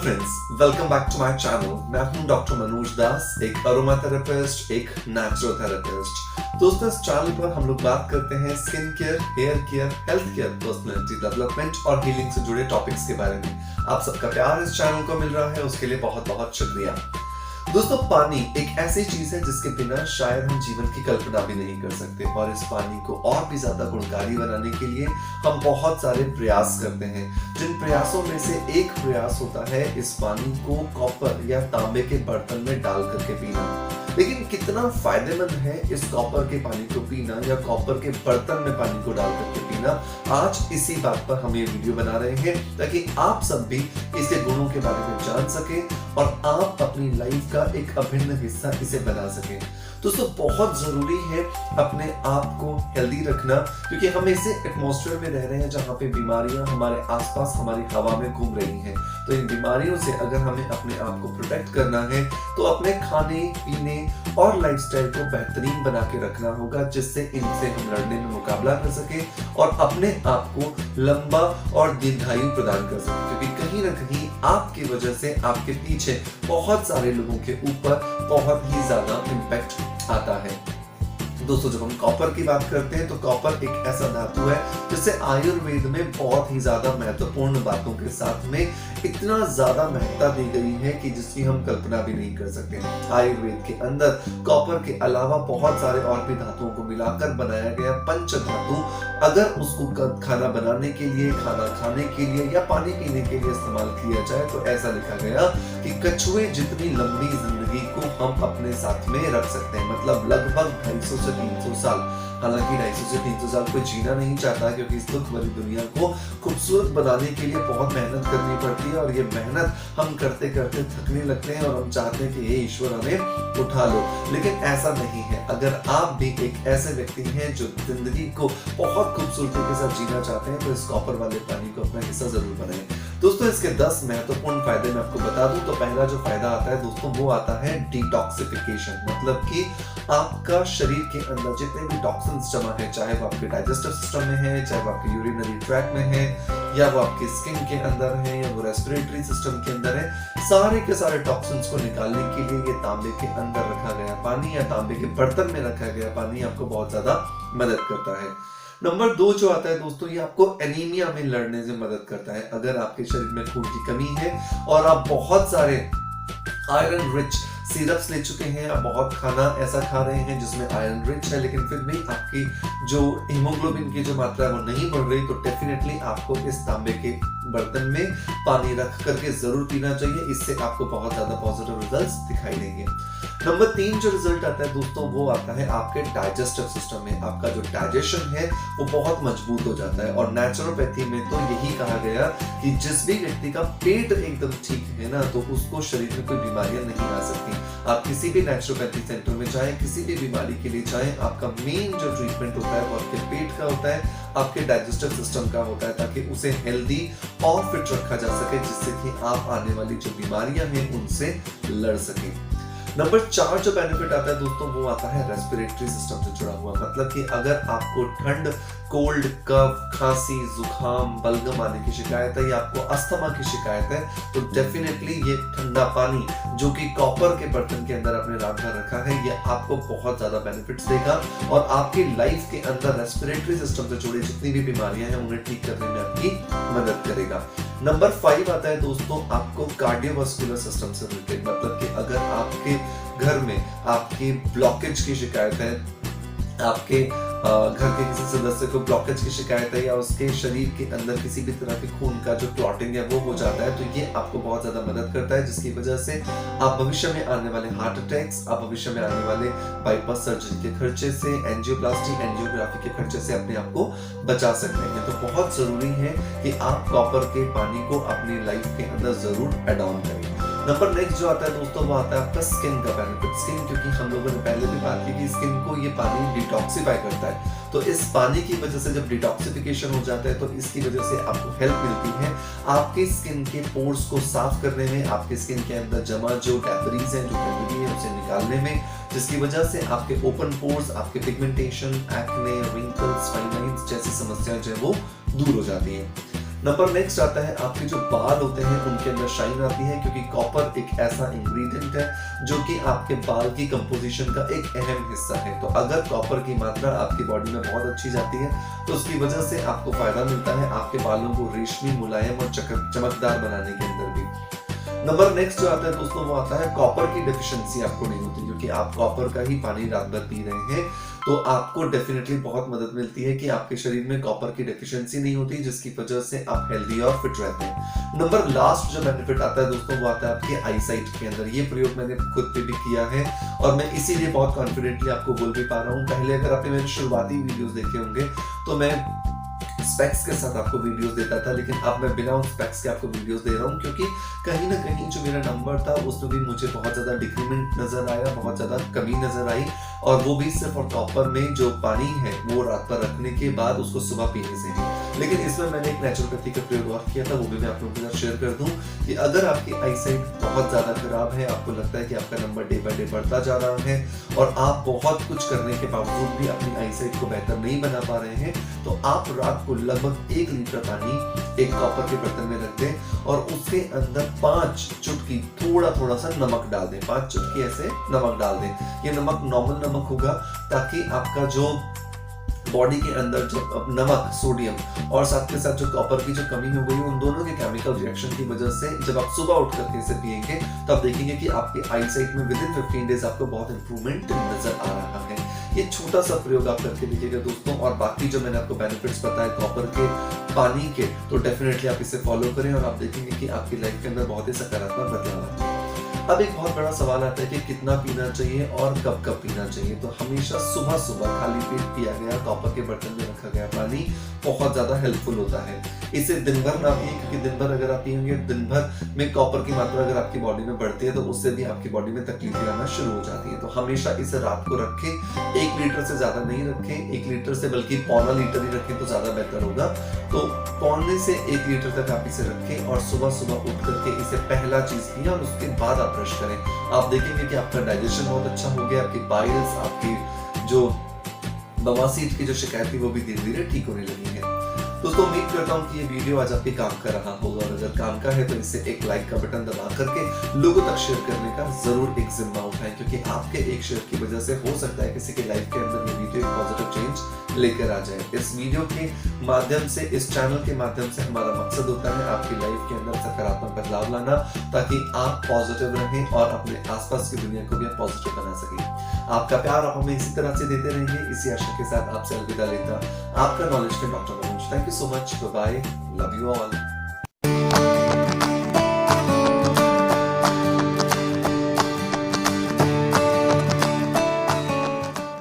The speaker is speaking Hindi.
Friends, welcome back to my channel. मैं हूं डॉक्टर मनोज दास, एक अरोमा थेरेपिस्ट, एक नेचुरोथेरेपिस्ट। दोस्तों, इस चैनल पर हम लोग बात करते हैं skin care, hair care, health care, personality development और हीलिंग से जुड़े टॉपिक्स के बारे में। आप सबका प्यार इस चैनल को मिल रहा है, उसके लिए बहुत बहुत शुक्रिया। दोस्तों, पानी एक ऐसी चीज है जिसके बिना शायद हम जीवन की कल्पना भी नहीं कर सकते, और इस पानी को और भी ज्यादा गुणकारी बनाने के लिए हम बहुत सारे प्रयास करते हैं। जिन प्रयासों में से एक प्रयास होता है इस पानी को कॉपर या तांबे के बर्तन में डाल करके पीना। लेकिन कितना फायदेमंद है इस कॉपर के पानी को पीना या कॉपर के बर्तन में पानी को डाल करके पीना, आज इसी बात पर हम ये वीडियो बना रहे हैं ताकि आप सब भी इसके गुणों के बारे में जान सके और आप अपनी लाइफ का एक अभिन्न हिस्सा इसे बना सके। दोस्तों, बहुत जरूरी है अपने आप को हेल्दी रखना, क्योंकि हम ऐसे एटमॉस्फेयर में रह रहे हैं जहां पे बीमारियां हमारे आसपास हमारी हवा में घूम रही हैं। तो इन बीमारियों से अगर हमें अपने आप को प्रोटेक्ट करना है तो अपने खाने पीने और लाइफस्टाइल को बेहतरीन बना के रखना होगा, जिससे इनसे हम लड़ने में मुकाबला कर सके और अपने आप को लंबा और दीर्घायु प्रदान कर सके। क्योंकि कहीं ना कहीं आपकी वजह से आपके पीछे बहुत सारे लोगों के ऊपर बहुत ही ज्यादा इम्पैक्ट आता है। दोस्तों, जब हम कॉपर की बात करते हैं तो कॉपर एक ऐसा धातु है जिसे आयुर्वेद में बहुत ही ज्यादा महत्वपूर्ण बातों के साथ में इतना ज्यादा महत्ता दी गई है कि जिसकी हम कल्पना भी नहीं कर सकते। आयुर्वेद के अंदर कॉपर के अलावा बहुत सारे और भी धातुओं को मिलाकर बनाया गया पंच धातु, अगर उसको खाना बनाने के लिए, खाना खाने के लिए या पानी पीने के लिए इस्तेमाल किया जाए तो ऐसा लिखा गया कि कछुए जितनी लंबी जिंदगी को हम अपने साथ में रख सकते हैं, मतलब लगभग 250 से 300 साल। हालांकि 250 से 300 साल कोई जीना नहीं चाहता, क्योंकि इस दुख भरी दुनिया को खूबसूरत बनाने के लिए बहुत मेहनत करनी पड़ती है, और ये मेहनत हम करते करते थकने लगते हैं और हम चाहते हैं कि हे ईश्वर हमें उठा लो। लेकिन ऐसा नहीं है। अगर आप भी एक ऐसे व्यक्ति हैं जो जिंदगी को बहुत खूबसूरती के साथ जीना चाहते हैं तो इस कॉपर वाले पानी को अपना हिस्सा जरूर बनाएं। दोस्तों, इसके 10 महत्वपूर्ण फायदे मैं आपको बता दूं तो पहला जो फायदा आता है दोस्तों वो आता है डिटॉक्सिफिकेशन। मतलब कि आपका शरीर के अंदर जितने भी टॉक्सिन्स जमा है, चाहे वो आपके डाइजेस्टिव सिस्टम में है, चाहे वो आपके यूरिनरी ट्रैक्ट में है, या वो आपकी स्किन के अंदर है, या वो रेस्पिरेटरी सिस्टम के अंदर है, सारे के सारे टॉक्सिन्स को निकालने के लिए ये तांबे के अंदर रखा गया पानी या तांबे के बर्तन में रखा गया पानी आपको बहुत ज्यादा मदद करता है। नंबर 2 जो आता है दोस्तों, ये आपको एनीमिया में लड़ने से मदद करता है। अगर आपके शरीर में खून की कमी है और आप बहुत सारे आयरन रिच सिरप्स ले चुके हैं, आप बहुत खाना ऐसा खा रहे हैं जिसमें आयरन रिच है, लेकिन फिर भी आपकी जो हीमोग्लोबिन की जो मात्रा है वो नहीं बढ़ रही, तो डेफिनेटली आपको इस तांबे के बर्तन में पानी रख करके जरूर पीना चाहिए। इससे आपको बहुत ज्यादा पॉजिटिव रिजल्ट्स दिखाई देंगे। नंबर 3 जो रिजल्ट आता है दोस्तों वो आता है आपके डाइजेस्टिव सिस्टम में। आपका जो डाइजेशन है वो बहुत मजबूत हो जाता है, और नेचुरोपैथी में तो यही कहा गया कि जिस भी व्यक्ति का पेट एकदम ठीक है ना, तो उसको शरीर में कोई बीमारियां नहीं आ सकती। आप किसी भी नेचुरोपैथी सेंटर में जाएं, किसी भी बीमारी के लिए जाएं, आपका मेन जो ट्रीटमेंट होता है वो आपके पेट का होता है, आपके डाइजेस्टिव सिस्टम का होता है, ताकि उसे हेल्दी और फिट रखा जा सके, जिससे कि आप आने वाली जो बीमारियां हैं उनसे लड़ सकें। नंबर 4 जो बेनिफिट आता है दोस्तों वो आता है रेस्पिरेटरी सिस्टम से जुड़ा हुआ। मतलब कि अगर आपको ठंड, कोल्ड, कफ, खांसी, जुकाम, बलगम आने की शिकायत है या आपको अस्थमा की शिकायत है, तो डेफिनेटली ये ठंडा पानी जो कि कॉपर के बर्तन के अंदर आपने रात भर रखा है, ये आपको बहुत ज्यादा बेनिफिट्स देगा और आपकी लाइफ के अंदर रेस्पिरेटरी सिस्टम से जुड़ी जितनी भी बीमारियां हैं उन्हें ठीक करने में आपकी मदद करेगा। नंबर 5 आता है दोस्तों आपको कार्डियोवास्कुलर सिस्टम से रिलेटेड। मतलब कि अगर आपके घर में आपकी ब्लॉकेज की शिकायत है, आपके घर के किसी सदस्य को ब्लॉकेज की शिकायत है, या उसके शरीर के अंदर किसी भी तरह के खून का जो क्लॉटिंग है वो हो जाता है, तो ये आपको बहुत ज्यादा मदद करता है, जिसकी वजह से आप भविष्य में आने वाले हार्ट अटैक्स, आप भविष्य में आने वाले बाईपास सर्जरी के खर्चे से, एंजियोप्लास्टी, एंजियोग्राफी के खर्चे से अपने आप को बचा सकते हैं। तो बहुत जरूरी है कि आप कॉपर के पानी को अपनी लाइफ के अंदर जरूर एड ऑन करें। नंबर नेक्स्ट जो आता है दोस्तों वो आता है आपका स्किन का बेनिफिट। स्किन, क्योंकि हम लोगों ने पहले भी बात की कि स्किन को ये पानी डिटॉक्सिफाई करता है, तो इस पानी की वजह से जब डिटॉक्सिफिकेशन हो जाता है तो इसकी वजह से आपको हेल्प मिलती है आपके स्किन के पोर्स को साफ करने में, आपके स्किन के अंदर जमा जो डेब्रीज है, जो गंदगी है उसे निकालने में, जिसकी वजह से आपके ओपन पोर्स, आपके pigmentation, acne, wrinkles, fine lines जैसी समस्याएं जो है वो दूर हो जाती हैं। नंबर नेक्स्ट आता है आपके जो बाल होते हैं उनके अंदर शाइन आती है, क्योंकि कॉपर एक ऐसा इंग्रेडिएंट है जो कि आपके बाल की कंपोजिशन का एक अहम हिस्सा है। तो अगर कॉपर की मात्रा आपकी बॉडी में बहुत अच्छी जाती है तो उसकी वजह से आपको फायदा मिलता है आपके बालों को रेशमी, मुलायम और चमकदार बनाने के अंदर भी। नंबर नेक्स्ट जो आता है दोस्तों वो आता है कॉपर की डेफिशिएंसी आपको नहीं होती, क्योंकि आप कॉपर का ही पानी रात भर पी रहे हैं तो आपको डेफिनेटली बहुत मदद मिलती है कि आपके शरीर में कॉपर की डेफिशिएंसी नहीं होती, जिसकी वजह से आप हेल्दी और फिट रहते हैं। नंबर लास्ट जो बेनिफिट आता है दोस्तों वो आता है आपके आईसाइट के अंदर। ये प्रयोग मैंने खुद पे भी किया है और मैं इसीलिए बहुत कॉन्फिडेंटली आपको बोल भी पा रहा हूँ। पहले अगर आपने मेरे शुरुआती वीडियोस देखे होंगे तो मैं स्पेक्स के साथ आपको वीडियोस देता था, लेकिन अब मैं बिना उन स्पेक्स के आपको वीडियोस दे रहा हूँ, क्योंकि कहीं ना कहीं जो मेरा नंबर था उसमें भी मुझे बहुत ज्यादा डिक्रीमेंट नजर आया, बहुत ज्यादा कमी नजर आई, और वो भी सिर्फ और कॉपर में जो पानी है वो रात भर रखने के बाद उसको सुबह पीने से ही। लेकिन इसमें मैंने एक नेचुरोपैथी का प्रयोग और किया था, वो भी मैं आप लोगों के साथ शेयर कर दूं कि अगर आपकी आईसाइट बहुत ज्यादा खराब है, आपको लगता है कि आपका नंबर डे बाय डे बढ़ता जा रहा है और आप बहुत कुछ करने के बावजूद भी अपनी आईसाइट को बेहतर नहीं बना पा रहे हैं, तो आप रात को लगभग 1 लीटर पानी एक कॉपर के बर्तन में रख दें और उसके अंदर 5 चुटकी थोड़ा सा नमक डाल दें। 5 चुटकी ऐसे नमक डाल दें। ये नमक नॉर्मल नमक होगा ताकि आपका जो बॉडी के अंदर जो नमक, सोडियम और साथ के साथ जो कॉपर की जो कमी हो गई उन दोनों के केमिकल रिएक्शन की वजह से जब आप सुबह उठ करके इसे पिएंगे तो आप देखेंगे कि आपके आईसाइट में विदिन 15 डेज आपको बहुत इंप्रूवमेंट नजर आ रहा है। ये छोटा सा प्रयोग आप करके देखिएगा दोस्तों, और बाकी जो मैंने आपको बेनिफिट्स बताए कॉपर के, पानी के, तो डेफिनेटली आप इसे फॉलो करें और आप देखेंगे कि आपकी लाइफ के अंदर बहुत ही सकारात्मक बदलाव आता है। अब एक बहुत बड़ा सवाल आता है कि कितना पीना चाहिए और कब कब पीना चाहिए। तो हमेशा सुबह सुबह खाली पेट पिया गया कॉपर के बर्तन में रखा गया पानी बहुत ज्यादा हेल्पफुल होता है। इसे दिन भर ना पिए, क्योंकि दिन भर अगर आप पिएंगे, दिन भर में कॉपर की मात्रा अगर आपकी बॉडी में बढ़ती है तो उससे भी आपकी बॉडी में तकलीफें आना शुरू हो जाती है। तो हमेशा इसे रात को रखें, 1 लीटर से ज्यादा नहीं रखें, 1 लीटर से बल्कि पौना लीटर ही रखें तो ज्यादा बेहतर होगा। तो पौने से 1 लीटर तक आप इसे रखें और सुबह सुबह उठ करके इसे पहला चीज पिए और उसके बाद आप ब्रश करें। आप देखेंगे कि आपका डाइजेशन बहुत अच्छा हो गया, आपकी बाइल्स, आपकी जो बवासीर की जो शिकायत थी वो भी धीरे धीरे ठीक होने लगी है। दोस्तों उम्मीद करता हूँ कि ये वीडियो आज आपके काम कर रहा होगा, और अगर काम का है तो इसे एक लाइक का बटन दबा करके लोगों तक शेयर करने का जरूर एक जिम्मा उठाएं, क्योंकि आपके एक शेयर की वजह से हो सकता है किसी के लाइफ के अंदर ये वीडियो एक पॉजिटिव चेंज लेकर आ जाए। इस वीडियो के माध्यम से, इस चैनल के माध्यम से हमारा मकसद होता है आपकी लाइफ के अंदर सकारात्मक बदलाव लाना, ताकि आप पॉजिटिव रहें और अपने आसपास की दुनिया को भी आप पॉजिटिव बना सकें। आपका प्यार आप हमें इसी तरह से देते रहेंगे, इसी आशा के साथ आपसे अलविदा लेता आपका नॉलेज के doctor Manoj. Thank you so much, bye bye, love you all.